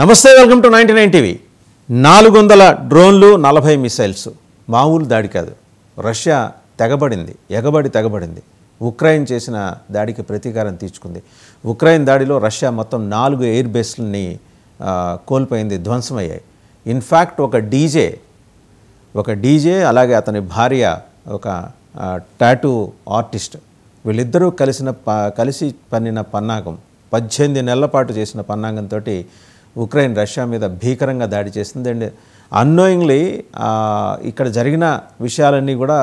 నమస్తే, welcome to 99 TV. 400 డ్రోన్లు, 40 missiles. మామూలు దాడి కాదు. రష్యా తెగబడింది. ఉక్రెయిన్ చేసిన దాడికి ప్రతీకారం తీర్చుకుంది. ఉక్రెయిన్ దాడిలో రష్యా మొత్తం 4 ఎయిర్ బేస్లని కోల్పోయింది, ధ్వంసమయ్యాయి. ఇన్ఫ్యాక్ట్ ఒక డీజే అలాగే అతని భార్య ఒక టాటూ ఆర్టిస్ట్, వీళ్ళిద్దరూ కలిసి పన్నిన పన్నాగం, 18 నెలల పాటు చేసిన పన్నాగంతో ఉక్రెయిన్ రష్యా మీద భీకరంగా దాడి చేసింది. అండ్ అన్నోయింగ్లీ ఇక్కడ జరిగిన విషయాలన్నీ కూడా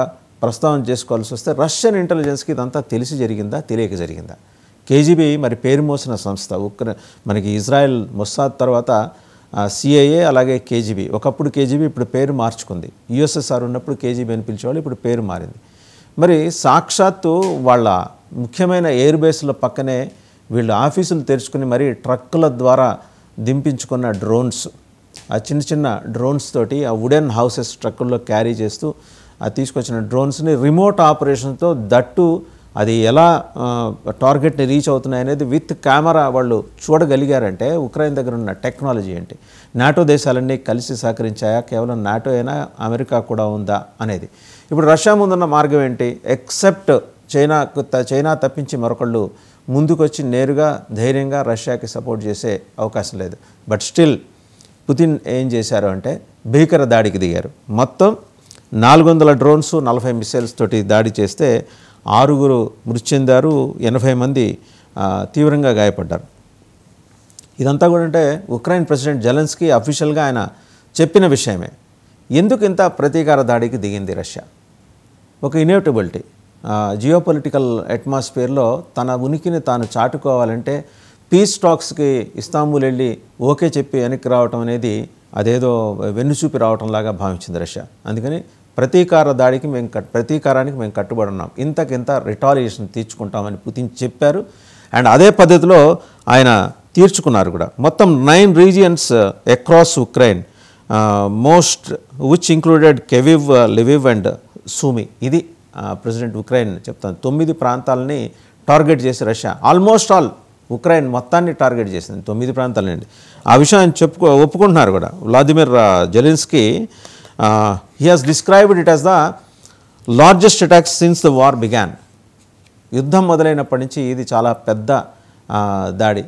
ప్రస్తావన చేసుకోవాల్సి వస్తే రష్యన్ ఇంటెలిజెన్స్కి ఇదంతా తెలిసి జరిగిందా, తెలియక జరిగిందా? కేజీబీ మరి పేరు మోసిన సంస్థ. మనకి ఇజ్రాయెల్ మొస్సాద్ తర్వాత సిఐఏ అలాగే కేజీబీ. ఒకప్పుడు కేజీబీ, ఇప్పుడు పేరు మార్చుకుంది. యుఎస్ఎస్ఆర్ ఉన్నప్పుడు కేజీబీ అని పిలిచేవాళ్ళు, ఇప్పుడు పేరు మారింది. మరి సాక్షాత్తు వాళ్ళ ముఖ్యమైన ఎయిర్ బేస్ల పక్కనే వీళ్ళు ఆఫీసులు తెరుచుకుని మరి ట్రక్కుల ద్వారా దింపించుకున్న డ్రోన్స్, ఆ చిన్న డ్రోన్స్ తోటి ఆ వుడెన్ హౌసెస్ ట్రక్కుల్లో క్యారీ చేస్తూ తీసుకొచ్చిన డ్రోన్స్ని రిమోట్ ఆపరేషన్తో దట్టు అది ఎలా టార్గెట్ని రీచ్ అవుతున్నాయి అనేది విత్ కెమెరా వాళ్ళు చూడగలిగారంటే ఉక్రెయిన్ దగ్గర ఉన్న టెక్నాలజీ ఏంటి? నాటో దేశాలన్నీ కలిసి సహకరించాయా, కేవలం నాటో అయినా అమెరికా కూడా ఉందా అనేది. ఇప్పుడు రష్యా ముందున్న మార్గం ఏంటి? ఎక్సెప్ట్ చైనా తప్పించి మరొకళ్ళు ముందుకొచ్చి నేరుగా ధైర్యంగా రష్యాకి సపోర్ట్ చేసే అవకాశం లేదు. బట్ స్టిల్ పుతిన్ ఏం చేశారు అంటే భీకర దాడికి దిగారు. మొత్తం 400 డ్రోన్స్, 40 మిసైల్స్ తోటి దాడి చేస్తే 6 మృతి చెందారు, 80 మంది తీవ్రంగా గాయపడ్డారు. ఇదంతా కూడా అంటే ఉక్రెయిన్ ప్రెసిడెంట్ జెలెన్స్కీ అఫీషియల్గా ఆయన చెప్పిన విషయమే. ఎందుకు ఇంత ప్రతీకార దాడికి దిగింది రష్యా? ఒక ఇన్ఎవిటబిలిటీ, జియోపొలిటికల్ అట్మాస్ఫియర్లో తన ఉనికిని తాను చాటుకోవాలంటే పీస్ టాక్స్కి ఇస్తాంబుల్ వెళ్ళి ఓకే చెప్పి వెనక్కి రావటం అనేది అదేదో వెన్నుచూపి రావటంలాగా భావించింది రష్యా. అందుకని ప్రతీకారానికి మేము కట్టుబడి ఉన్నాం, ఇంతకింత రిటాలియేషన్ తీర్చుకుంటామని పుతిన్ చెప్పారు. అండ్ అదే పద్ధతిలో ఆయన తీర్చుకున్నారు కూడా. మొత్తం 9 regions across Ukraine, which included Kyiv, Lviv and Sumy. ఇది ప్రెసిడెంట్ ఉక్రెయిన్ చెప్తాను. 9 ప్రాంతాలని టార్గెట్ చేసి రష్యా ఆల్మోస్ట్ ఆల్ ఉక్రెయిన్ మొత్తాన్ని టార్గెట్ చేసింది, 9 ప్రాంతాలండి. ఆ విషయాన్ని ఒప్పుకుంటున్నారు కూడా Vladimir Zelensky. He has described it as the largest attack since the war began. యుద్ధం మొదలైనప్పటి నుంచి ఇది చాలా పెద్ద దాడి,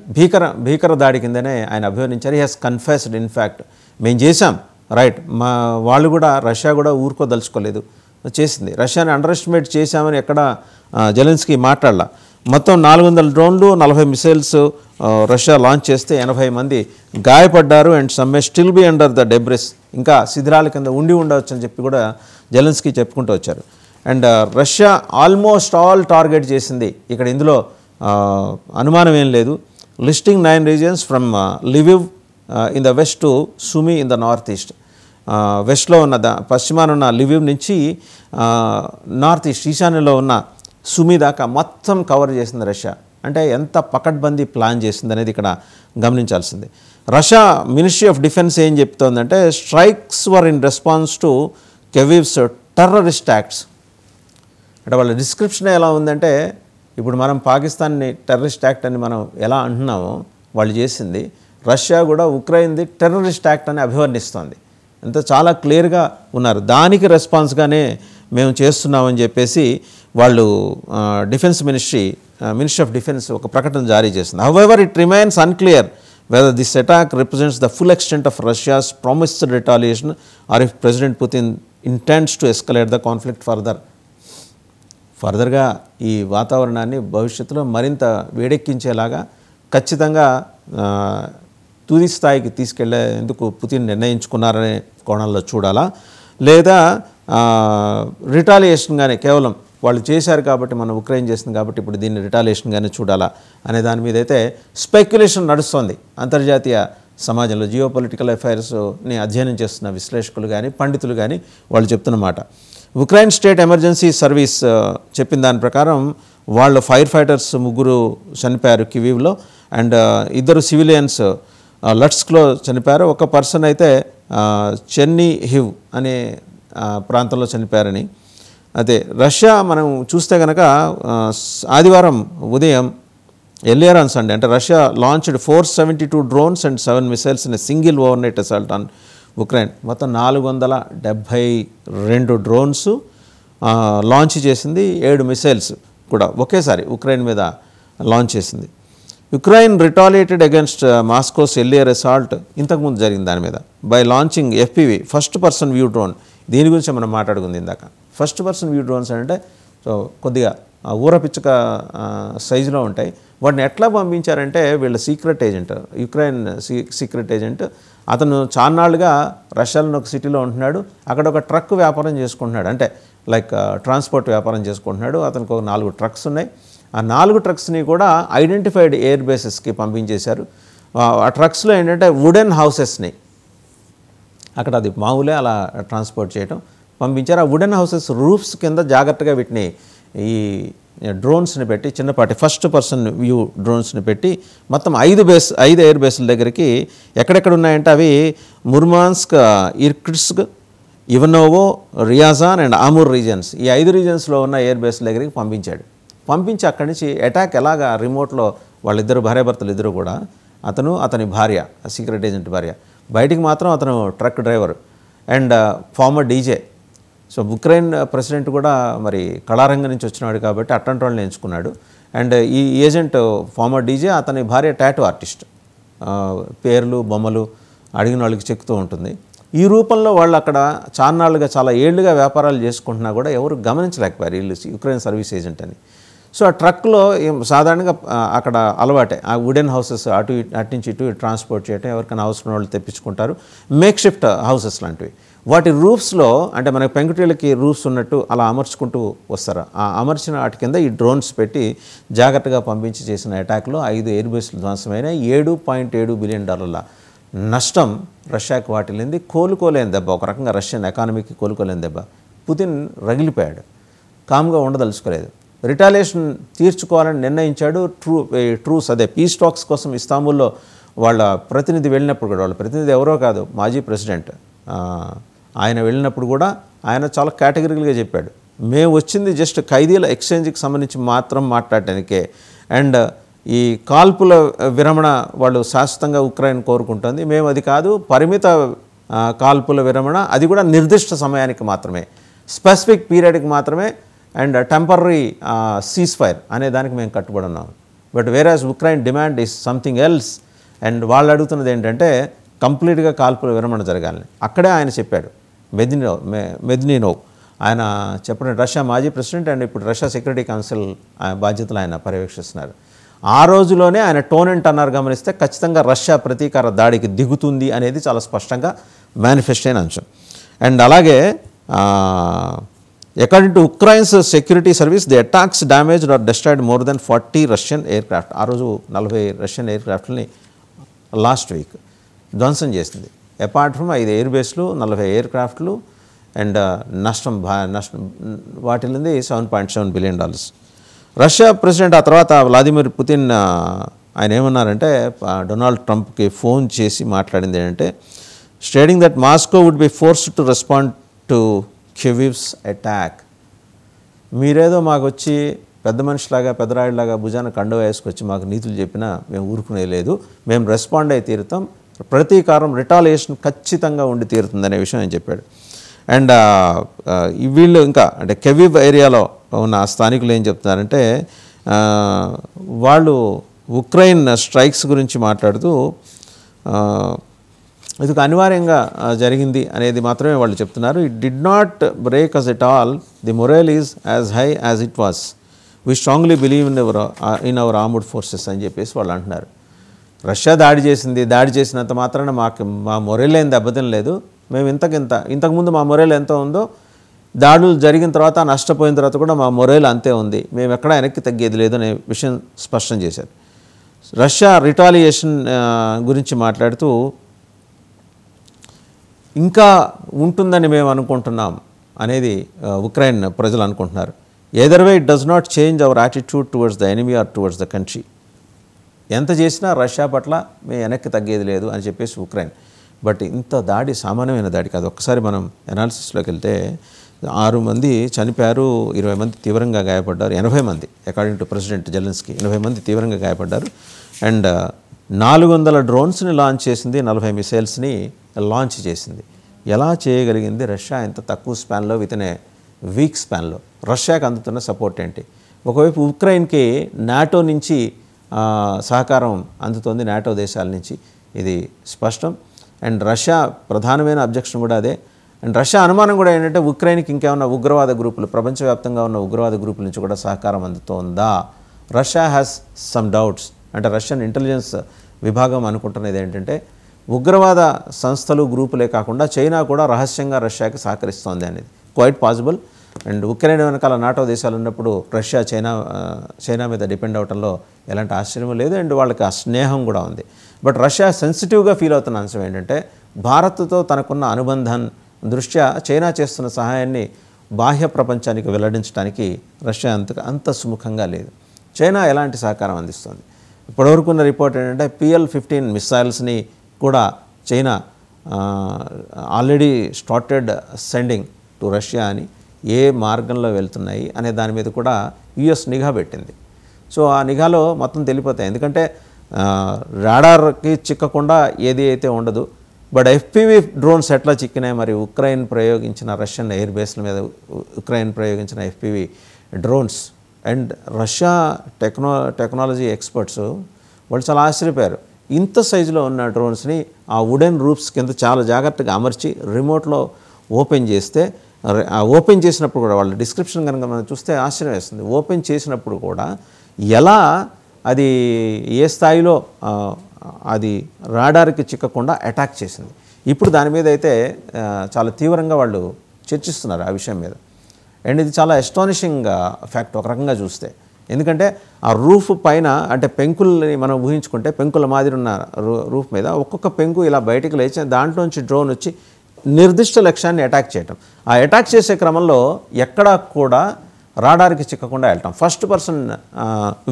భీకర దాడి కిందనే ఆయన అభివర్ణించారు. హీ హాజ్ కన్ఫెస్డ్ ఇన్ఫ్యాక్ట్ మేము చేశాం, రైట్, వాళ్ళు కూడా రష్యా కూడా ఊరుకోదలుచుకోలేదు, చేసింది. రష్యాని అండర్ ఎస్టిమేట్ చేశామని ఎక్కడ జెలెన్స్కీ మాట్లాడాల. మొత్తం 400 డ్రోన్లు, 40 మిసైల్స్ రష్యా లాంచ్ చేస్తే 80 మంది గాయపడ్డారు. And some may still be under the debris, ఇంకా శిథిరాల కింద ఉండవచ్చు అని చెప్పి కూడా జెలెన్స్కీ చెప్పుకుంటూ వచ్చారు. And Russia almost all target చేసింది. ఇక్కడ ఇందులో అనుమానం ఏం లేదు. Listing 9 regions from Lviv in the west to Sumy in the north east. వెస్ట్లో ఉన్న పశ్చిమాన ఉన్న లివివ్ నుంచి నార్త్ ఈస్ట్ ఈశాన్యంలో ఉన్న సుమి దాకా మొత్తం కవర్ చేసింది రష్యా. అంటే ఎంత పకడ్బందీ ప్లాన్ చేసింది అనేది ఇక్కడ గమనించాల్సింది. రష్యా మినిస్ట్రీ ఆఫ్ డిఫెన్స్ ఏం చెప్తోందంటే strikes were in response to Kyiv's terrorist acts. అంటే వాళ్ళ డిస్క్రిప్షన్ ఎలా ఉందంటే, ఇప్పుడు మనం పాకిస్తాన్ని టెర్రరిస్ట్ యాక్ట్ అని మనం ఎలా అంటున్నామో వాళ్ళు చేసింది, రష్యా కూడా ఉక్రెయిన్ది టెర్రరిస్ట్ యాక్ట్ అని అభివర్ణిస్తోంది. అంత చాలా క్లియర్గా ఉన్నారు. దానికి రెస్పాన్స్గానే మేము చేస్తున్నామని చెప్పేసి వాళ్ళు మినిస్ట్రీ ఆఫ్ డిఫెన్స్ ఒక ప్రకటన జారీ చేసింది. However it remains unclear whether this attack represents the full extent of Russia's promised retaliation or if president Putin intends to escalate the conflict ఫర్దర్గా ఈ వాతావరణాన్ని భవిష్యత్తులో మరింత వేడెక్కించేలాగా ఖచ్చితంగా తుది స్థాయికి తీసుకెళ్లేందుకు పుతిన్ నిర్ణయించుకున్నారనే కోణంలో చూడాలా, లేదా రిటాలియేషన్గానే కేవలం వాళ్ళు చేశారు కాబట్టి మనం ఉక్రెయిన్ చేసింది కాబట్టి ఇప్పుడు దీన్ని రిటాలియేషన్గానే చూడాలా అనే దాని మీద అయితే స్పెక్యులేషన్ నడుస్తోంది. అంతర్జాతీయ సమాజంలో జియోపొలిటికల్ అఫైర్స్ని అధ్యయనం చేస్తున్న విశ్లేషకులు కానీ పండితులు కానీ వాళ్ళు చెప్తున్నమాట. ఉక్రెయిన్ స్టేట్ ఎమర్జెన్సీ సర్వీస్ చెప్పిన దాని ప్రకారం వాళ్ళు ఫైర్ ఫైటర్స్ 3 చనిపోయారు కివీవ్లో. అండ్ 2 సివిలియన్స్ లట్స్క్లో చనిపోయారు. ఒక పర్సన్ అయితే చెర్నిహివ్ అనే ప్రాంతంలో చనిపోయారని. అదే రష్యా మనం చూస్తే కనుక ఆదివారం ఉదయం ఎర్లియర్ ఆన్ సండే అంటే Russia launched 472 drones and 7 missiles in single overnight assault on Ukraine. మొత్తం 472 డ్రోన్స్ లాంచ్ చేసింది, 7 మిసైల్స్ కూడా ఒకేసారి ఉక్రెయిన్ మీద లాంచ్ చేసింది. Ukraine రిటాలియేటెడ్ against mosques earlier assault, ఇంతకుముందు జరిగింది దాని మీద, by launching FPV first person view drone. దీని గురించి మనం మాట్లాడుకుంది ఇందాక. ఫస్ట్ పర్సన్ వ్యూ డ్రోన్స్ అంటే సో కొద్దిగా ఊరపిచ్చక సైజులో ఉంటాయి. వాటిని ఎట్లా పంపించారంటే వీళ్ళ secret agent, Ukraine secret agent, అతను చాన్నాళ్ళుగా రష్యాలో ఒక సిటీలో ఉంటున్నాడు. అక్కడ ఒక ట్రక్ వ్యాపారం చేసుకుంటున్నాడు, అంటే లైక్ ట్రాన్స్పోర్ట్ వ్యాపారం చేసుకుంటున్నాడు. అతనికి ఒక 4 ట్రక్స్ ఉన్నాయి. ఆ 4 ట్రక్స్ని కూడా ఐడెంటిఫైడ్ ఎయిర్ బేసెస్కి పంపించేశారు. ఆ ట్రక్స్లో ఏంటంటే వుడెన్ హౌసెస్ని, అక్కడ అది మామూలే అలా ట్రాన్స్పోర్ట్ చేయటం పంపించారు. ఆ వుడెన్ హౌసెస్ రూఫ్స్ కింద జాగ్రత్తగా వీటిని ఈ డ్రోన్స్ని పెట్టి, చిన్నపాటి ఫస్ట్ పర్సన్ వ్యూ డ్రోన్స్ని పెట్టి మొత్తం 5 ఎయిర్ బేస్ల దగ్గరికి, ఎక్కడెక్కడ ఉన్నాయంటే అవి Murmansk, Irkutsk, Ivanovo, Ryazan and Amur regions, ఈ 5 రీజన్స్లో ఉన్న ఎయిర్ బేస్ల దగ్గరికి పంపించాడు. పంపించి అక్కడి నుంచి అటాక్ ఎలాగా రిమోట్లో వాళ్ళిద్దరు భార్యాభర్తలు ఇద్దరు కూడా, అతను అతని భార్య, సీక్రెట్ ఏజెంట్ భార్య, బయటికి మాత్రం అతను truck driver and former DJ. So Ukraine president కూడా మరి కళారంగం నుంచి వచ్చినాడు కాబట్టి అట్లాంటి వాళ్ళని ఎంచుకున్నాడు. అండ్ ఈ ఏజెంట్ ఫార్మర్ డీజే, అతని భార్య టాటూ ఆర్టిస్ట్, పేర్లు బొమ్మలు అడిగిన వాళ్ళకి చెక్కుతూ ఉంటుంది. ఈ రూపంలో వాళ్ళు అక్కడ చాన్నాళ్ళుగా చాలా ఏళ్లుగా వ్యాపారాలు చేసుకుంటున్నా కూడా ఎవరు గమనించలేకపోయారు వీళ్ళు యుక్రెయిన్ సర్వీస్ ఏజెంట్ అని. సో ఆ ట్రక్లో సాధారణంగా అక్కడ అలవాటే ఆ వుడెన్ హౌసెస్ అటు నుంచి ఇటు ట్రాన్స్పోర్ట్ చేయటం, ఎవరికైనా అవసరం వాళ్ళు తెప్పించుకుంటారు. మేక్ షిఫ్ట్ హౌసెస్ లాంటివి. వాటి రూఫ్స్లో అంటే మనకి పెంకుటీలకి రూఫ్స్ ఉన్నట్టు అలా అమర్చుకుంటూ వస్తారు. ఆ అమర్చిన వాటి కింద ఈ డ్రోన్స్ పెట్టి జాగ్రత్తగా పంపించి చేసిన అటాక్లో 5 ఎయిర్ బేస్లు ధ్వంసమైన $7.7 బిలియన్ నష్టం రష్యాకు వాటిల్లింది. కోలుకోలేని దెబ్బ, ఒక రకంగా రష్యన్ ఎకానమీకి కోలుకోలేని దెబ్బ. పుతిన్ రగిలిపోయాడు, కామ్గా ఉండదలుచుకోలేదు. రిటాలియేషన్ తీర్చుకోవాలని నిర్ణయించాడు. ట్రూస్ అదే పీస్ టాక్స్ కోసం ఇస్తాంబుల్లో వాళ్ళ ప్రతినిధి వెళ్ళినప్పుడు కూడా, వాళ్ళ ప్రతినిధి ఎవరో కాదు, మాజీ ప్రెసిడెంట్, ఆయన వెళ్ళినప్పుడు కూడా ఆయన చాలా కేటగిరికల్గా చెప్పాడు, మేము వచ్చింది జస్ట్ ఖైదీల ఎక్స్చేంజ్కి సంబంధించి మాత్రం మాట్లాడటానికే, అండ్ ఈ కాల్పుల విరమణ వాళ్ళు శాశ్వతంగా ఉక్రెయిన్ కోరుకుంటుంది, మేము అది కాదు, పరిమిత కాల్పుల విరమణ, అది కూడా నిర్దిష్ట సమయానికి మాత్రమే, స్పెసిఫిక్ పీరియడ్కి మాత్రమే, అండ్ టెంపరరీ సీజ్ ఫైర్ అనే దానికి మేము కట్టుబడి ఉన్నాం. But whereas Ukraine demand is something else. And వాళ్ళు అడుగుతున్నది ఏంటంటే కంప్లీట్గా కాల్పుల విరమణ జరగాలని. అక్కడే ఆయన చెప్పాడు, మెద్నినోవ్ ఆయన చెప్పిన, రష్యా మాజీ ప్రెసిడెంట్ అండ్ ఇప్పుడు రష్యా సెక్యూరిటీ కౌన్సిల్ బాధ్యతలు ఆయన పర్యవేక్షిస్తున్నారు. ఆ రోజులోనే ఆయన టోన్ అండ్ టన్నర్ గమనిస్తే ఖచ్చితంగా రష్యా ప్రతీకార దాడికి దిగుతుంది అనేది చాలా స్పష్టంగా మేనిఫెస్ట్ అయిన అంశం. అండ్ అలాగే according to Ukraine's security service, the attacks damaged or destroyed more than 40 Russian aircraft. ఆ రోజు 40 రష్యన్ ఎయిర్ క్రాఫ్ట్ని లాస్ట్ వీక్ ధ్వంసం చేసింది. అపార్ట్ ఫ్రమ్ 5 ఎయిర్ బేస్లు, 40 ఎయిర్ క్రాఫ్ట్లు, అండ్ నష్టం వాటిల్లింది $7.7 బిలియన్. రష్యా ప్రెసిడెంట్ ఆ తర్వాత వ్లాదిమిర్ పుతిన్ ఆయన ఏమన్నారంటే డొనాల్డ్ ట్రంప్కి ఫోన్ చేసి మాట్లాడింది ఏంటంటే, stating that Moscow would be forced to respond to Kyiv's attack. మీరేదో మాకు వచ్చి పెద్ద మనిషిలాగా పెద్దరాయిలాగా భుజాన కండ వేసుకొచ్చి మాకు నీతులు చెప్పినా మేము ఊరుకునే లేదు, మేము రెస్పాండ్ అయి తీరుతాం, ప్రతీకారం రిటాలియేషన్ ఖచ్చితంగా ఉండి తీరుతుందనే విషయం ఆయన చెప్పాడు. అండ్ వీళ్ళు ఇంకా అంటే కెవివ్ ఏరియాలో ఉన్న స్థానికులు ఏం చెప్తున్నారంటే, వాళ్ళు ఉక్రెయిన్ స్ట్రైక్స్ గురించి మాట్లాడుతూ ఇది అనివార్యంగా జరిగింది అనేది మాత్రమే వాళ్ళు చెప్తున్నారు. It did not break us at all, the morale is as high as it was, we strongly believe in our armed forces అని చెప్పేసి వాళ్ళు అంటున్నారు. రష్యా దాడి చేసింది, దాడి చేసినంత మాత్రాన మా మొరల్ ఏం దెబ్బతినలేదు, మేము ఇంతకుముందు మా మొరల్ ఎంత ఉందో దాడులు జరిగిన తర్వాత నష్టపోయిన తర్వాత కూడా మా మొరల్ అంతే ఉంది, మేము ఎక్కడా వెనక్కి తగ్గేది లేదు అనే విషయం స్పష్టం చేశారు. రష్యా రిటాలియేషన్ గురించి మాట్లాడుతూ ఇంకా ఉంటుందని మేము అనుకుంటున్నాం అనేది ఉక్రెయిన్ ప్రజలు అనుకుంటున్నారు. Either way it does not change our attitude towards the enemy or towards the country. ఎంత చేసినా రష్యా పట్ల మేము వెనక్కి తగ్గేది లేదు అని చెప్పేసి ఉక్రెయిన్. బట్ ఇంత దాడి సామాన్యమైన దాడి కాదు. ఒక్కసారి మనం ఎనాలిసిస్లోకి వెళ్తే 6 మంది చనిపోయారు, 20 మంది తీవ్రంగా గాయపడ్డారు. 80 మంది అకార్డింగ్ టు ప్రెసిడెంట్ జెలెన్స్కీ 80 మంది తీవ్రంగా గాయపడ్డారు. అండ్ 400 డ్రోన్స్ని లాంచ్ చేసింది, 40 మిసైల్స్ని లాంచ్ చేసింది. ఎలా చేయగలిగింది రష్యా ఇంత తక్కువ స్పాన్లో, విత్ ఇన్ ఏ వీక్ స్పాన్లో? రష్యాకి అందుతున్న సపోర్ట్ ఏంటి? ఒకవైపు ఉక్రెయిన్కి నాటో నుంచి సహకారం అందుతోంది, నాటో దేశాల నుంచి, ఇది స్పష్టం. అండ్ రష్యా ప్రధానమైన అబ్జెక్షన్ కూడా అదే. అండ్ రష్యా అనుమానం కూడా ఏంటంటే ఉక్రెయిన్కి ఇంకేమన్నా ఉగ్రవాద గ్రూపులు, ప్రపంచవ్యాప్తంగా ఉన్న ఉగ్రవాద గ్రూపుల నుంచి కూడా సహకారం అందుతోందా? Russia has some doubts. అంటే రష్యన్ ఇంటెలిజెన్స్ విభాగం అనుకుంటున్నది ఏంటంటే ఉగ్రవాద సంస్థలు, గ్రూపులే కాకుండా చైనా కూడా రహస్యంగా రష్యాకి సహకరిస్తోంది అనేది క్వైట్ పాసిబుల్. అండ్ ఉక్రెయిన్ వెనకాల నాటో దేశాలు ఉన్నప్పుడు రష్యా చైనా మీద డిపెండ్ అవడంలో ఎలాంటి ఆశ్చర్యం లేదు. అండ్ వాళ్ళకి ఆ స్నేహం కూడా ఉంది. బట్ రష్యా సెన్సిటివ్గా ఫీల్ అవుతున్న అంశం ఏంటంటే భారత్తో తనకున్న అనుబంధం దృష్ట్యా చైనా చేస్తున్న సహాయాన్ని బాహ్య ప్రపంచానికి వెల్లడించడానికి రష్యా అంత సుముఖంగా లేదు. చైనా ఎలాంటి సహకారం అందిస్తుంది? ఇప్పటివరకు ఉన్న రిపోర్ట్ ఏంటంటే PL-15 మిసైల్స్ని కూడా China already started sending to Russia అని, ఏ మార్గంలో వెళ్తున్నాయి అనే దాని మీద కూడా US నిఘా పెట్టింది. సో ఆ నిఘాలో మొత్తం తెలిపోతాయి. ఎందుకంటే రాడార్కి చిక్కకుండా ఏది అయితే ఉండదు. బట్ FPV డ్రోన్స్ ఎట్లా చిక్కినాయి మరి? ఉక్రెయిన్ ప్రయోగించిన రష్యన్ ఎయిర్ బేస్ల మీద ఉక్రెయిన్ ప్రయోగించిన FPV drones. And Russia technology experts వాళ్ళు చాలా ఆశ్చర్యపోయారు. ఇంత సైజులో ఉన్న డ్రోన్స్ని ఆ వుడెన్ రూప్స్ కింద చాలా జాగ్రత్తగా అమర్చి రిమోట్లో ఓపెన్ చేస్తే, ఓపెన్ చేసినప్పుడు కూడా వాళ్ళ డిస్క్రిప్షన్ కనుక మనం చూస్తే ఆశ్చర్యం వేస్తుంది. ఓపెన్ చేసినప్పుడు కూడా ఎలా అది ఏ స్థాయిలో అది రాడార్కి చిక్కకుండా అటాక్ చేసింది. ఇప్పుడు దాని మీద అయితే చాలా తీవ్రంగా వాళ్ళు చర్చిస్తున్నారు ఆ విషయం మీద. అండ్ ఇది చాలా ఎస్టానిషింగ్ ఫ్యాక్ట్ ఒక రకంగా చూస్తే. ఎందుకంటే ఆ రూఫ్ పైన, అంటే పెంకుల్ని మనం ఊహించుకుంటే పెంకుల మాదిరి ఉన్న రూఫ్ మీద ఒక్కొక్క పెంకు ఇలా బయటికి లేచి దాంట్లోంచి డ్రోన్ వచ్చి నిర్దిష్ట లక్ష్యాన్ని అటాక్ చేయటం. ఆ అటాక్ చేసే క్రమంలో ఎక్కడా కూడా రాడార్కి చిక్కకుండా వెళ్ళటం. ఫస్ట్ పర్సన్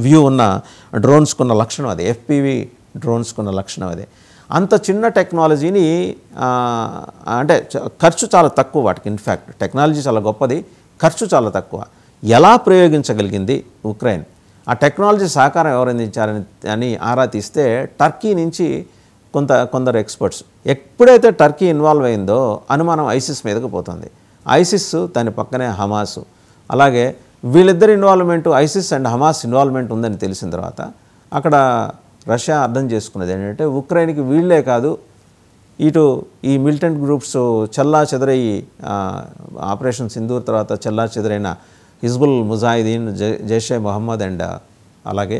వ్యూ ఉన్న డ్రోన్స్కున్న లక్షణం అదే, FPV డ్రోన్స్కున్న లక్షణం అదే. అంత చిన్న టెక్నాలజీని అంటే ఖర్చు చాలా తక్కువ వాటికి. ఇన్ఫ్యాక్ట్ టెక్నాలజీ చాలా గొప్పది, ఖర్చు చాలా తక్కువ. ఎలా ప్రయోగించగలిగింది ఉక్రెయిన్? ఆ టెక్నాలజీ సహకారం ఎవరు అందించారని ఆరా తీస్తే టర్కీ నుంచి కొందరు ఎక్స్పర్ట్స్. ఎప్పుడైతే టర్కీ ఇన్వాల్వ్ అయిందో అనుమానం ఐసిస్ మీదకు పోతుంది. ఐసిస్, దాని పక్కనే హమాస్. అలాగే వీళ్ళిద్దరి involvement, ISIS and Hamas involvement ఉందని తెలిసిన తర్వాత అక్కడ రష్యా అర్థం చేసుకున్నది ఏంటంటే ఉక్రెయిన్కి వీళ్ళే కాదు, ఇటు ఈ మిలిటెంట్ గ్రూప్స్ చల్లా చెదరయ్యి ఆపరేషన్ సింధూర్ తర్వాత చల్లా చెదరైన హిజ్బుల్ ముజాహిదీన్, జైషే మొహమ్మద్ అండ్ అలాగే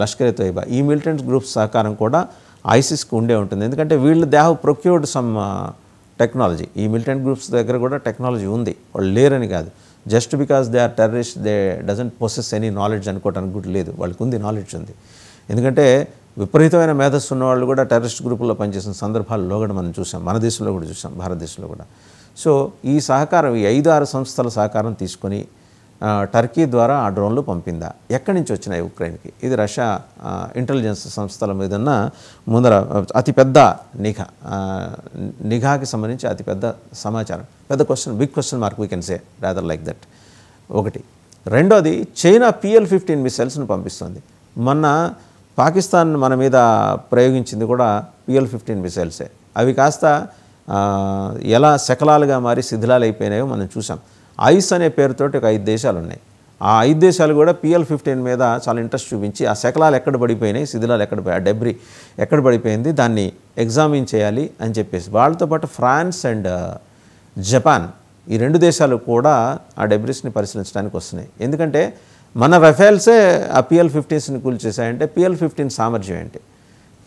లష్కర్ ఎ తోయిబా, ఈ మిలిటెంట్ గ్రూప్స్ సహకారం కూడా ఐసిస్కి ఉండే ఉంటుంది. ఎందుకంటే వీళ్ళు they have procured some technology. ఈ మిలిటెంట్ గ్రూప్స్ దగ్గర కూడా టెక్నాలజీ ఉంది, వాళ్ళు లేరని కాదు. Just because they are terrorist they doesn't possess any knowledge అనుకోవడానికి కూడా లేదు, వాళ్ళకి ఉంది, నాలెడ్జ్ ఉంది. ఎందుకంటే విపరీతమైన మేధస్సు ఉన్న వాళ్ళు కూడా టెర్రరిస్ట్ గ్రూపుల్లో పనిచేసిన సందర్భాల్లో కూడా మనం చూసాం, మన దేశంలో కూడా చూసాం, భారతదేశంలో కూడా. సో ఈ సహకారం, ఈ 5-6 సంస్థల సహకారం తీసుకొని టర్కీ ద్వారా ఆ డ్రోన్లు పంపిందా? ఎక్కడి నుంచి వచ్చినాయి ఉక్రెయిన్కి? ఇది రష్యా ఇంటెలిజెన్స్ సంస్థల మీద ఉన్న ముందర అతిపెద్ద నిఘాకి సంబంధించి అతిపెద్ద సమాచారం. పెద్ద question, big question mark we can say rather like that. ఒకటి. రెండోది, చైనా PL-15 మిసైల్స్ను పంపిస్తుంది. మొన్న పాకిస్తాన్ మన మీద ప్రయోగించింది కూడా PL-15 మిసైల్సే. అవి కాస్త ఎలా శకలాలుగా మారి శిథిలాలు అయిపోయినాయో మనం చూసాం. ఐస్ అనే పేరుతోటి ఒక 5 దేశాలు ఉన్నాయి. ఆ 5 దేశాలు కూడా PL-15 మీద చాలా ఇంట్రెస్ట్ చూపించి ఆ శకలాలు ఎక్కడ పడిపోయినాయి, శిథిలాలు ఎక్కడ ఆ డెబ్రీ ఎక్కడ పడిపోయింది, దాన్ని ఎగ్జామిన్ చేయాలి అని చెప్పేసి వాళ్ళతో పాటు ఫ్రాన్స్ అండ్ జపాన్, ఈ 2 దేశాలు కూడా ఆ డెబ్రీస్ని పరిశీలించడానికి వస్తున్నాయి. ఎందుకంటే మన రఫేల్సే ఆ PL-15ని కూల్చేశాయంటే PL-15 సామర్థ్యం ఏంటి?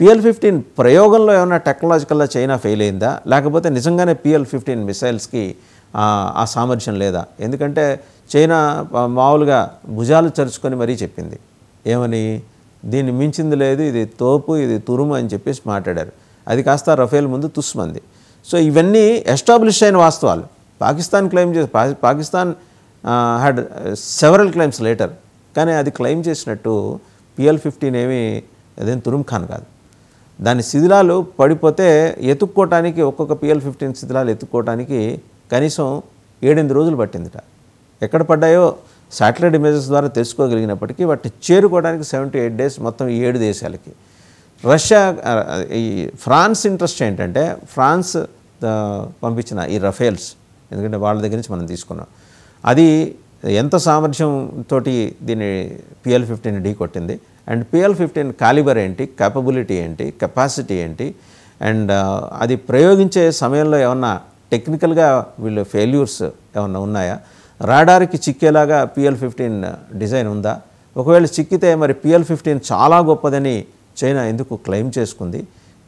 PL-15 ప్రయోగంలో ఏమైనా టెక్నాలజికల్గా చైనా ఫెయిల్ అయిందా, లేకపోతే నిజంగానే PL-15 మిసైల్స్కి ఆ సామర్థ్యం లేదా? ఎందుకంటే చైనా మామూలుగా భుజాలు చరుచుకొని మరీ చెప్పింది, ఏమని, దీన్ని మించింది లేదు, ఇది తోపు, ఇది తురుము అని చెప్పేసి మాట్లాడారు. అది కాస్త రఫేల్ ముందు తుస్సుమంది. సో ఇవన్నీ ఎస్టాబ్లిష్ అయిన వాస్తవాలు. పాకిస్తాన్ క్లెయిమ్ చేసి, Pakistan had several claims later, కానీ అది క్లెయిమ్ చేసినట్టు PL-15 ఏమీ అదేం తురుమ్ ఖాన్ కాదు. దాని శిథిలాలు పడిపోతే ఎత్తుక్కోవటానికి, ఒక్కొక్క PL-15 శిథిలాలు ఎత్తుక్కోవటానికి కనీసం 7-8 రోజులు పట్టిందిట. ఎక్కడ పడ్డాయో శాటిలైట్ ఇమేజెస్ ద్వారా తెలుసుకోగలిగినప్పటికీ వాటిని చేరుకోవడానికి 7 to 8 days మొత్తం ఈ 7 దేశాలకి. రష్యా ఈ ఫ్రాన్స్ ఇంట్రెస్ట్ ఏంటంటే ఫ్రాన్స్ పంపించిన ఈ రఫేల్స్, ఎందుకంటే వాళ్ళ దగ్గర నుంచి మనం తీసుకున్నాం, అది ఎంత సామర్థ్యంతో దీన్ని PL-15 ఢీ కొట్టింది అండ్ PL-15 కాలిబర్ ఏంటి, కేపబిలిటీ ఏంటి, కెపాసిటీ ఏంటి, అండ్ అది ప్రయోగించే సమయంలో ఏమన్నా టెక్నికల్గా వీళ్ళు ఫెయిల్యూర్స్ ఏమన్నా ఉన్నాయా, రాడార్కి చిక్కేలాగా PL-15 డిజైన్ ఉందా, ఒకవేళ చిక్కితే మరి PL-15 చాలా గొప్పదని చైనా ఎందుకు క్లెయిమ్ చేసుకుంది,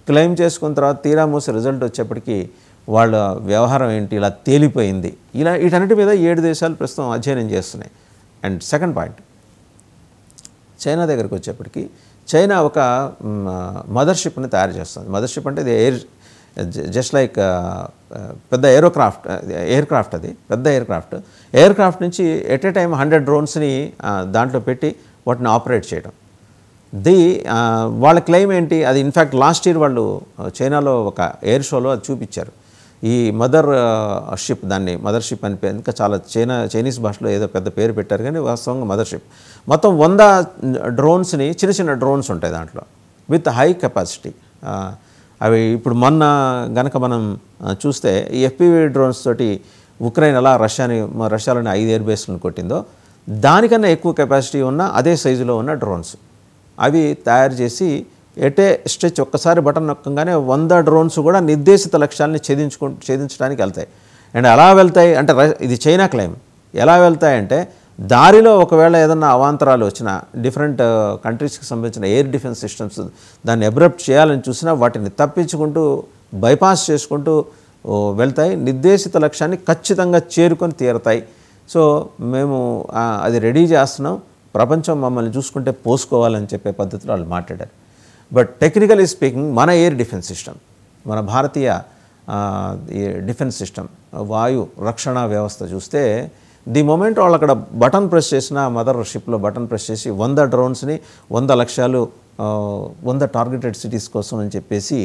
క్లెయిమ్ చేసుకున్న తర్వాత తీరా మూసి రిజల్ట్ వచ్చేప్పటికీ వాళ్ళ వ్యవహారం ఏంటి ఇలా తేలిపోయింది. ఇలా వీటన్నిటి మీద 7 దేశాలు ప్రస్తుతం అధ్యయనం చేస్తున్నాయి. అండ్ సెకండ్ పాయింట్, చైనా దగ్గరికి వచ్చేప్పటికి చైనా ఒక మదర్షిప్ని తయారు చేస్తుంది. మదర్షిప్ అంటే ఇది జస్ట్ లైక్ పెద్ద ఎయిర్క్రాఫ్ట్, అది పెద్ద ఎయిర్క్రాఫ్ట్ నుంచి ఎట్ ఏ టైం 100 డ్రోన్స్ని దాంట్లో పెట్టి వాటిని ఆపరేట్ చేయడం. వాళ్ళ క్లెయిమ్ ఏంటి, అది ఇన్ఫ్యాక్ట్ లాస్ట్ ఇయర్ వాళ్ళు చైనాలో ఒక ఎయిర్ షోలో అది చూపించారు. ఈ మదర్షిప్, దాన్ని మదర్షిప్ అని పేరు, ఇంకా చాలా చైనీస్ భాషలో ఏదో పెద్ద పేరు పెట్టారు కానీ వాస్తవంగా మదర్షిప్. మొత్తం 100 డ్రోన్స్ని, చిన్న డ్రోన్స్ ఉంటాయి దాంట్లో విత్ హై కెపాసిటీ. అవి ఇప్పుడు మొన్న గనక మనం చూస్తే ఈ FPV డ్రోన్స్ తోటి ఉక్రెయిన్ ఎలా రష్యాలోని 5 ఎయిర్ బేస్లను కొట్టిందో దానికన్నా ఎక్కువ కెపాసిటీ ఉన్న అదే సైజులో ఉన్న డ్రోన్స్ అవి తయారు చేసి ఎటే స్ట్రెచ్ ఒక్కసారి బటన్ నొక్కగానే 100 డ్రోన్స్ కూడా నిర్దేశిత లక్ష్యాలని ఛేదించడానికి వెళ్తాయి. అండ్ ఎలా వెళ్తాయి అంటే ఇది చైనా క్లెయిమ్. ఎలా వెళ్తాయంటే దారిలో ఒకవేళ ఏదన్నా అవాంతరాలు వచ్చినా, డిఫరెంట్ కంట్రీస్కి సంబంధించిన ఎయిర్ డిఫెన్స్ సిస్టమ్స్ దాన్ని అబ్రప్ట్ చేయాలని చూసినా వాటిని తప్పించుకుంటూ బైపాస్ చేసుకుంటూ వెళ్తాయి, నిర్దేశిత లక్ష్యాన్ని ఖచ్చితంగా చేరుకొని తీరతాయి. సో మేము అది రెడీ చేస్తున్నాం, ప్రపంచం మమ్మల్ని చూసుకుంటే పోసుకోవాలని చెప్పే పద్ధతిలో వాళ్ళు మాట్లాడారు. బట్ టెక్నికలీ స్పీకింగ్ మన ఎయిర్ డిఫెన్స్ సిస్టమ్, మన భారతీయ డిఫెన్స్ సిస్టమ్, వాయు రక్షణ వ్యవస్థ చూస్తే ది మొమెంట్ వాళ్ళు అక్కడ బటన్ ప్రెస్ చేసిన, మదర్షిప్లో బటన్ ప్రెస్ చేసి 100 డ్రోన్స్ని 100 లక్ష్యాలు 100 టార్గెటెడ్ సిటీస్ కోసం అని చెప్పేసి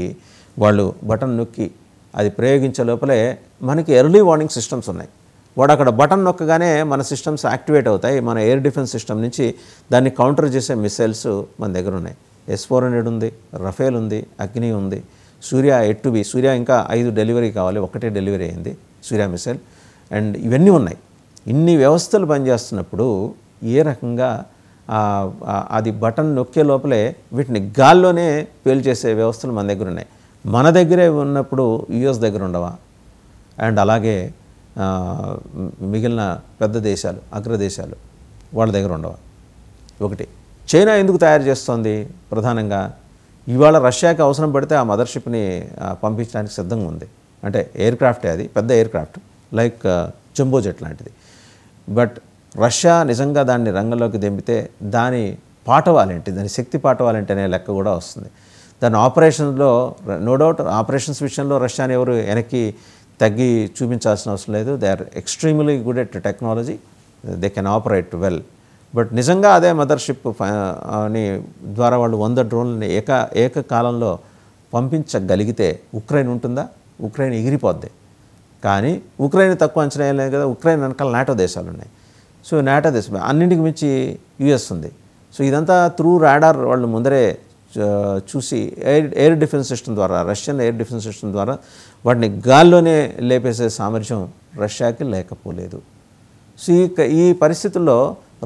వాళ్ళు బటన్ నొక్కి అది ప్రయోగించే లోపలే మనకి ఎర్లీ వార్నింగ్ సిస్టమ్స్ ఉన్నాయి. వాడు అక్కడ బటన్ నొక్కగానే మన సిస్టమ్స్ యాక్టివేట్ అవుతాయి. మన ఎయిర్ డిఫెన్స్ సిస్టమ్ నుంచి దాన్ని కౌంటర్ చేసే మిసైల్స్ మన దగ్గర ఉన్నాయి. S-400 ఉంది, రఫేల్ ఉంది, అగ్ని ఉంది, సూర్య 8B, సూర్య ఇంకా 5 డెలివరీ కావాలి, 1 డెలివరీ అయింది సూర్య మిసైల్. అండ్ ఇవన్నీ ఉన్నాయి. ఇన్ని వ్యవస్థలు పనిచేస్తున్నప్పుడు ఏ రకంగా అది బటన్ నొక్కే లోపలే వీటిని గాల్లోనే పేల్చేసే వ్యవస్థలు మన దగ్గర ఉన్నాయి. మన దగ్గరే ఉన్నప్పుడు US దగ్గర ఉండవా? అండ్ అలాగే మిగిలిన పెద్ద దేశాలు, అగ్రదేశాలు వాళ్ళ దగ్గర ఉండవా? ఒకటి, చైనా ఎందుకు తయారు చేస్తోంది? ప్రధానంగా ఇవాళ రష్యాకి అవసరం పడితే ఆ మదర్షిప్ని పంపించడానికి సిద్ధంగా ఉంది. అంటే ఎయిర్క్రాఫ్టే, అది పెద్ద ఎయిర్క్రాఫ్ట్ లైక్ జంబో జెట్ లాంటిది. బట్ రష్యా నిజంగా దాన్ని రంగంలోకి దింపితే దాని పాఠవాలేంటి, దాని శక్తి పాఠవాలేంటి అనే లెక్క కూడా వస్తుంది. దాని ఆపరేషన్లో నో డౌట్ ఆపరేషన్స్ విషయంలో రష్యాని ఎవరు వెనక్కి తగ్గి చూపించాల్సిన అవసరం లేదు. They are extremely good at technology, they can operate well. But నిజంగా అదే మదర్షిప్ అని ద్వారా వాళ్ళు 100 డ్రోన్లని ఏకకాలంలో పంపించగలిగితే ఉక్రెయిన్ ఉంటుందా? ఉక్రెయిన్ ఎగిరిపోద్ది. కానీ ఉక్రెయిన్ తక్కువ అంచనా ఏం లేదు కదా, ఉక్రెయిన్ వెనకాల నాటో దేశాలు ఉన్నాయి. సో నాటో దేశం అన్నింటికి మించి US ఉంది. సో ఇదంతా త్రూ రాడార్ వాళ్ళు ముందరే చూసి ఎయిర్ డిఫెన్స్ సిస్టమ్ ద్వారా, రష్యన్ ఎయిర్ డిఫెన్స్ సిస్టమ్ ద్వారా వాటిని గాల్లోనే లేపేసే సామర్థ్యం రష్యాకి లేకపోలేదు. సో ఈ పరిస్థితుల్లో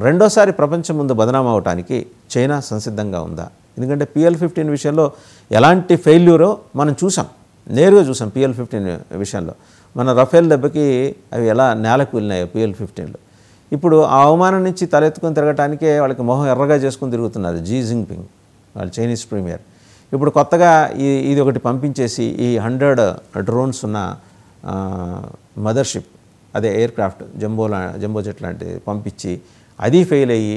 రెండోసారి ప్రపంచం ముందు బదనామా అవడానికి చైనా సంసిద్ధంగా ఉందా? ఎందుకంటే PL-15 విషయంలో ఎలాంటి ఫెయిల్యూరో మనం చూసాం, నేరుగా చూసాం. PL-15 విషయంలో మన రఫేల్ దెబ్బకి అవి ఎలా నేలకు వెళ్ళినాయో PL-15లో. ఇప్పుడు ఆ అవమానం నుంచి తలెత్తుకొని తిరగటానికే వాళ్ళకి మొహం ఎర్రగా చేసుకుని తిరుగుతున్నారు జీ జింగ్పింగ్, వాళ్ళు చైనీస్ ప్రీమియర్. ఇప్పుడు కొత్తగా ఇది ఒకటి పంపించేసి ఈ 100 డ్రోన్స్ ఉన్న మదర్షిప్, అదే ఎయిర్క్రాఫ్ట్ జంబో జెట్ లాంటిది పంపించి అది ఫెయిల్ అయ్యి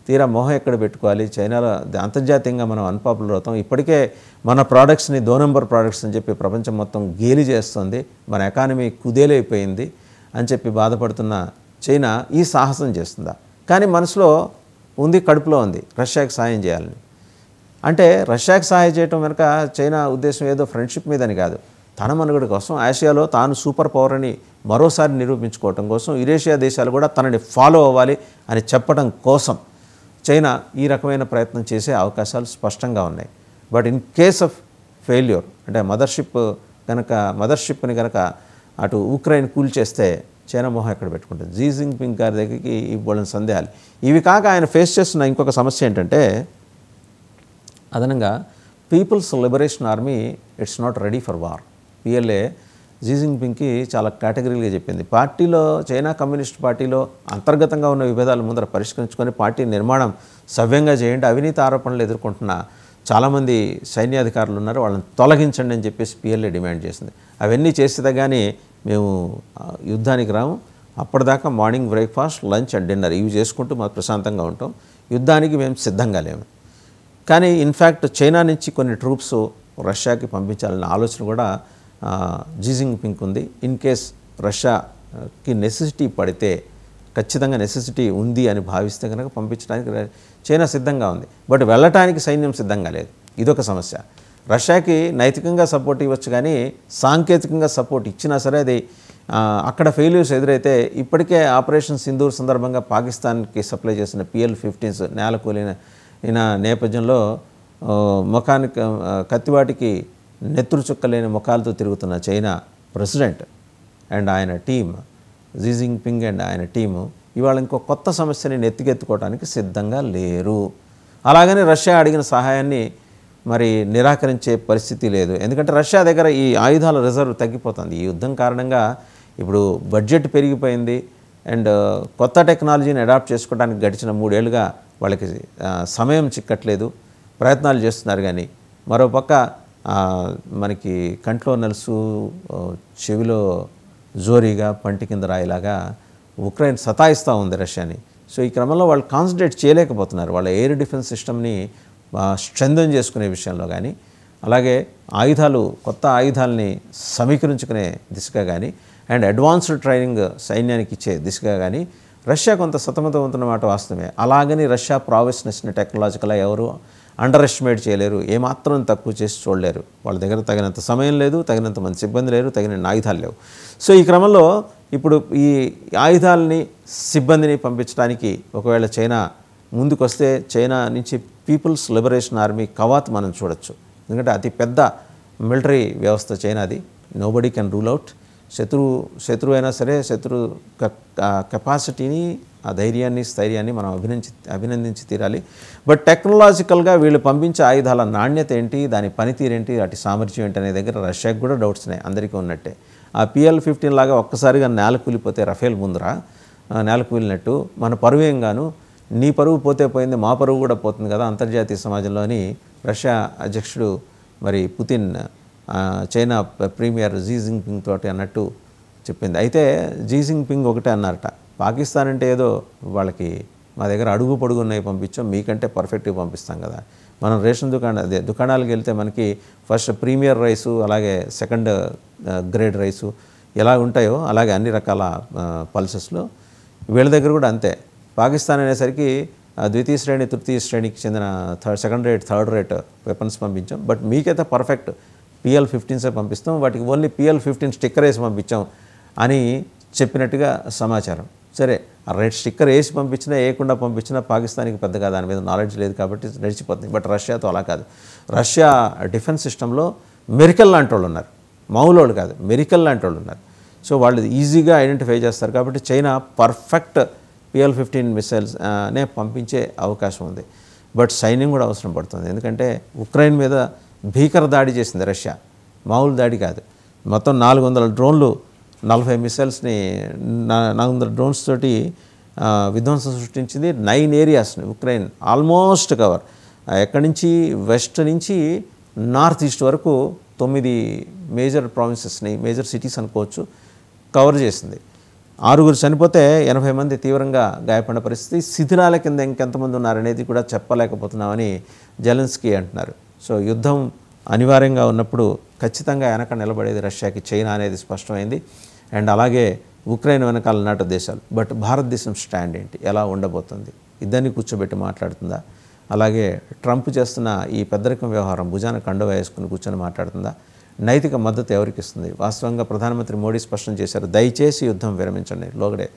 తీరా మొహం ఎక్కడ పెట్టుకోవాలి? చైనాలో అంతర్జాతీయంగా మనం అన్పాపులర్ అవుతాం. ఇప్పటికే మన ప్రోడక్ట్స్ని 2 నెంబర్ ప్రోడక్ట్స్ అని చెప్పి ప్రపంచం మొత్తం గేలి చేస్తుంది, మన ఎకానమీ కుదేలైపోయింది అని చెప్పి బాధపడుతున్న చైనా ఈ సాహసం చేస్తుందా? కానీ మనసులో ఉంది, కడుపులో ఉంది రష్యాకి సాయం చేయాలని. అంటే రష్యాకి సహాయం చేయటం వెనుక చైనా ఉద్దేశం ఏదో ఫ్రెండ్షిప్ మీదని కాదు, తన మనుగడ కోసం, ఆసియాలో తాను సూపర్ పవర్ అని మరోసారి నిరూపించుకోవటం కోసం, యురేషియా దేశాలు కూడా తనని ఫాలో అవ్వాలి అని చెప్పడం కోసం చైనా ఈ రకమైన ప్రయత్నం చేసే అవకాశాలు స్పష్టంగా ఉన్నాయి. But in case of failure, అంటే మదర్షిప్ని కనుక అటు ఉక్రెయిన్ కూల్చేస్తే చైనా మొహం ఎక్కడ పెట్టుకుంటుంది? జీ జిన్పింగ్ గారి దగ్గరికి ఇవ్వాలని సందేహాలు. ఇవి కాక ఆయన ఫేస్ చేస్తున్న ఇంకొక సమస్య ఏంటంటే, అదనంగా People's Liberation Army it's not ready for war. PLA Xi జిన్పింగ్కి చాలా కేటగిరీలుగా చెప్పింది. పార్టీలో, చైనా కమ్యూనిస్ట్ పార్టీలో అంతర్గతంగా ఉన్న విభేదాలు ముందర పరిష్కరించుకొని పార్టీ నిర్మాణం సవ్యంగా చేయండి, అవినీతి ఆరోపణలు ఎదుర్కొంటున్న చాలామంది సైన్యాధికారులు ఉన్నారు, వాళ్ళని తొలగించండి అని చెప్పేసి పిఎల్ఏ డిమాండ్ చేసింది. అవన్నీ చేసేదే కానీ మేము యుద్ధానికి రాము, అప్పటిదాకా morning breakfast, lunch and dinner ఇవి చేసుకుంటూ మాకు ప్రశాంతంగా ఉంటాం, యుద్ధానికి మేము సిద్ధంగా లేము. కానీ ఇన్ఫ్యాక్ట్ చైనా నుంచి కొన్ని ట్రూప్స్ రష్యాకి పంపించాలన్న ఆలోచన కూడా జీ జిన్పింగ్ ఉంది. ఇన్ కేస్ రష్యాకి నెసెసిటీ పడితే, ఖచ్చితంగా నెసెసిటీ ఉంది అని భావిస్తే కనుక పంపించడానికి చైనా సిద్ధంగా ఉంది. బట్ వెళ్ళటానికి సైన్యం సిద్ధంగా లేదు. ఇదొక సమస్య. రష్యాకి నైతికంగా సపోర్ట్ ఇవ్వచ్చు, కానీ సాంకేతికంగా సపోర్ట్ ఇచ్చినా సరే అది అక్కడ ఫెయిల్యూర్స్ ఎదురైతే, ఇప్పటికే ఆపరేషన్ సింధూర్ సందర్భంగా పాకిస్తాన్కి సప్లై చేసిన PL-15s నేలకూలిన నేపథ్యంలో ముఖానికి కత్తివాటికి నెత్తురు చుక్కలేని ముఖాలతో తిరుగుతున్న చైనా ప్రెసిడెంట్ అండ్ ఆయన టీం, జీ జిన్పింగ్ అండ్ ఆయన టీము ఇవాళ ఇంకో కొత్త సమస్యని నెత్తికెత్తుకోవడానికి సిద్ధంగా లేరు. అలాగని రష్యా అడిగిన సహాయాన్ని మరి నిరాకరించే పరిస్థితి లేదు. ఎందుకంటే రష్యా దగ్గర ఈ ఆయుధాల రిజర్వ్ తగ్గిపోతుంది. ఈ యుద్ధం కారణంగా ఇప్పుడు బడ్జెట్ పెరిగిపోయింది అండ్ కొత్త టెక్నాలజీని అడాప్ట్ చేసుకోవడానికి గడిచిన 3 ఏళ్ళుగా వాళ్ళకి సమయం చిక్కట్లేదు, ప్రయత్నాలు చేస్తున్నారు. కానీ మరోపక్క మనకి కంట్లో నలుసు, చెవిలో జోరీగా, పంటి కింద రాయిలాగా ఉక్రెయిన్ సతాయిస్తూ ఉంది రష్యాని. సో ఈ క్రమంలో వాళ్ళు కాన్సన్ట్రేట్ చేయలేకపోతున్నారు వాళ్ళ ఎయిర్ డిఫెన్స్ సిస్టమ్ని స్ట్రెంథన్ చేసుకునే విషయంలో కానీ, అలాగే కొత్త ఆయుధాలని సమీకరించుకునే దిశగా కానీ అండ్ అడ్వాన్స్డ్ ట్రైనింగ్ సైన్యానికి ఇచ్చే దిశగా కానీ రష్యా కొంత సతమతమవుతున్న మాట వాస్తవమే. అలాగని రష్యా ప్రావెస్నెస్ని టెక్నాలజికల్గా ఎవరు అండర్ ఎస్టిమేట్ చేయలేరు, ఏమాత్రం తక్కువ చేసి చూడలేరు. వాళ్ళ దగ్గర తగినంత సమయం లేదు, తగినంత మంది సిబ్బంది లేరు, తగిన ఆయుధాలు లేవు. సో ఈ క్రమంలో ఇప్పుడు ఈ ఆయుధాలని, సిబ్బందిని పంపించడానికి ఒకవేళ చైనా ముందుకొస్తే చైనా నుంచి పీపుల్స్ లిబరేషన్ ఆర్మీ కవాత్ మనం చూడొచ్చు. ఎందుకంటే అతి పెద్ద మిలిటరీ వ్యవస్థ చైనాది. Nobody can rule out. శత్రువు అయినా సరే శత్రు కెపాసిటీని, ఆ ధైర్యాన్ని, స్థైర్యాన్ని మనం అభినందించి తీరాలి. బట్ టెక్నాలజికల్గా వీళ్ళు పంపించే ఆయుధాల నాణ్యత ఏంటి, దాని పనితీరేంటి, వాటి సామర్థ్యం ఏంటి అనే దగ్గర రష్యాకి కూడా డౌట్స్ ఉన్నాయి, అందరికీ ఉన్నట్టే. ఆ PL-15 లాగా ఒక్కసారిగా నేల కూలిపోతే రఫేల్ ముందర నేల కూలినట్టు మన పరువు ఏం గాను, నీ పరువు పోతే పోయింది, మా పరువు కూడా పోతుంది కదా అంతర్జాతీయ సమాజంలోని రష్యా అధ్యక్షుడు మరి Putin China premier Xi Jinping తోటి అన్నట్టు చెప్పింది. అయితే జీ జిన్పింగ్ ఒకటే అన్నారట, పాకిస్తాన్ అంటే ఏదో వాళ్ళకి మా దగ్గర అడుగు పొడుగు ఉన్నాయి పంపించాం, మీకంటే పర్ఫెక్ట్గా పంపిస్తాం కదా. మనం రేషన్ దుకాణాలకు వెళ్తే మనకి ఫస్ట్ ప్రీమియర్ రైసు, అలాగే సెకండ్ గ్రేడ్ రైసు ఎలా ఉంటాయో అలాగే అన్ని రకాల పల్సెస్లో వీళ్ళ దగ్గర కూడా అంతే. పాకిస్తాన్ అనేసరికి ద్వితీయ శ్రేణి, తృతీయ శ్రేణికి చెందిన second rate, third rate weapons పంపించాం, బట్ మీకైతే పర్ఫెక్ట్ PL-15s పంపిస్తాం, వాటికి ఓన్లీ PL-15 స్టిక్కర్ వేసి పంపించాం అని చెప్పినట్టుగా సమాచారం. సరే, ఆ రెడ్ స్టిక్కర్ వేసి పంపించినా వేయకుండా పంపించినా పాకిస్తాన్కి పెద్దగా దాని మీద నాలెడ్జ్ లేదు కాబట్టి నడిచిపోతుంది. బట్ రష్యాతో అలా కాదు. రష్యా డిఫెన్స్ సిస్టంలో మెరికల్ లాంటి వాళ్ళు ఉన్నారు, మామూలు కాదు, మెరికల్ లాంటి వాళ్ళు ఉన్నారు. సో వాళ్ళు ఈజీగా ఐడెంటిఫై చేస్తారు. కాబట్టి చైనా పర్ఫెక్ట్ PL-15 మిసైల్స్నే పంపించే అవకాశం ఉంది. బట్ సైన్యం కూడా అవసరం పడుతుంది. ఎందుకంటే ఉక్రెయిన్ మీద భీకర దాడి చేసింది రష్యా, మామూలు దాడి కాదు. మొత్తం 400 డ్రోన్లు, 40 మిసైల్స్ని, 400 డ్రోన్స్ తోటి విధ్వంసం సృష్టించింది. 9 ఏరియాస్ని ఉక్రెయిన్ ఆల్మోస్ట్ కవర్, ఎక్కడి నుంచి వెస్ట్ నుంచి నార్త్ ఈస్ట్ వరకు 9 మేజర్ ప్రావిన్సెస్ని, మేజర్ సిటీస్ అనుకోవచ్చు, కవర్ చేసింది. 6 చనిపోతే 80 మంది తీవ్రంగా గాయపడిన పరిస్థితి. శిథిలాల కింద ఇంకెంతమంది ఉన్నారనేది కూడా చెప్పలేకపోతున్నామని జెలెన్స్కీ అంటున్నారు. సో యుద్ధం అనివార్యంగా ఉన్నప్పుడు ఖచ్చితంగా వెనక నిలబడేది రష్యాకి చైనా అనేది స్పష్టమైంది. అండ్ అలాగే ఉక్రెయిన్ వెనకాల నాటు దేశాలు. బట్ భారతదేశం స్టాండ్ ఏంటి, ఎలా ఉండబోతుంది, ఇద్దరిని కూర్చోబెట్టి మాట్లాడుతుందా, అలాగే ట్రంప్ చేస్తున్న ఈ పెద్దరికం వ్యవహారం భుజాన కండువా వేసుకుని కూర్చొని మాట్లాడుతుందా, నైతిక మద్దతు ఎవరికి ఇస్తుంది? వాస్తవంగా ప్రధానమంత్రి మోడీ స్పష్టం చేశారు, దయచేసి యుద్ధం విరమించండి లోగడే.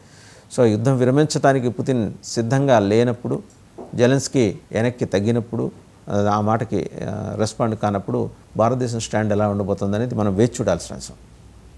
సో యుద్ధం విరమించడానికి పుతిన్ సిద్ధంగా లేనప్పుడు, జెలెన్స్కీ వెనక్కి తగ్గినప్పుడు, ఆ మాటకి రెస్పాండ్ కానప్పుడు భారతదేశం స్టాండ్ ఎలా ఉండబోతుంది అనేది మనం వేచి చూడాల్సిన అవసరం.